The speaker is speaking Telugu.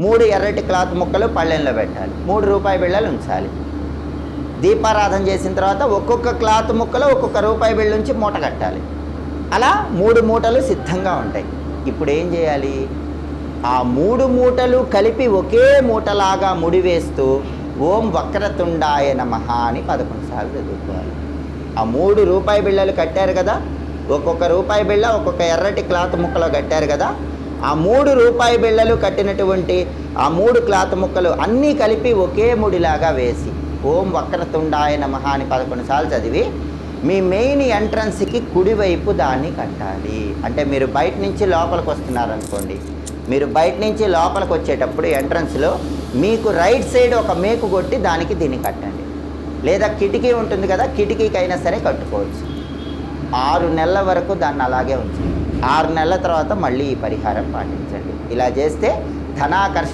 3 ఎర్రటి క్లాత్ ముక్కలు పళ్ళెంలో పెట్టాలి. 3 రూపాయి బిళ్ళలు ఉంచాలి. దీపారాధన చేసిన తర్వాత ఒక్కొక్క క్లాత్ ముక్కలో ఒక్కొక్క రూపాయి బిళ్ళ నుంచి మూట కట్టాలి. అలా 3 మూటలు సిద్ధంగా ఉంటాయి. ఇప్పుడు ఏం చేయాలి? ఆ 3 మూటలు కలిపి ఒకే మూటలాగా ముడివేస్తూ ఓం వక్రతుండాయ నమః అని 11 సార్లు చదువుకోవాలి. ఆ 3 రూపాయి బిళ్ళలు కట్టారు కదా, ఒక్కొక్క రూపాయి బిళ్ళ ఒక్కొక్క ఎర్రటి క్లాత్ ముక్కలో కట్టారు కదా, ఆ 3 రూపాయి బిళ్ళలు కట్టినటువంటి ఆ 3 క్లాత్ ముక్కలు అన్నీ కలిపి ఒకే ముడిలాగా వేసి ఓం వక్రతుండాయ నమః అని 11 సార్లు చదివి మీ మెయిన్ ఎంట్రన్స్కి కుడివైపు దాన్ని కట్టాలి. అంటే మీరు బయట నుంచి లోపలికి వస్తున్నారనుకోండి, మీరు బయట నుంచి లోపలికి వచ్చేటప్పుడు ఎంట్రన్స్లో మీకు రైట్ సైడ్ ఒక మేకు కొట్టి దానికి దీన్ని కట్టండి. లేదా కిటికీ ఉంటుంది కదా, కిటికీకైనా సరే కట్టుకోవచ్చు. 6 నెలల వరకు దాన్ని అలాగే ఉంచండి. 6 నెలల తర్వాత మళ్ళీ ఈ పరిహారం పాటించండి. ఇలా చేస్తే ధనాకర్షణ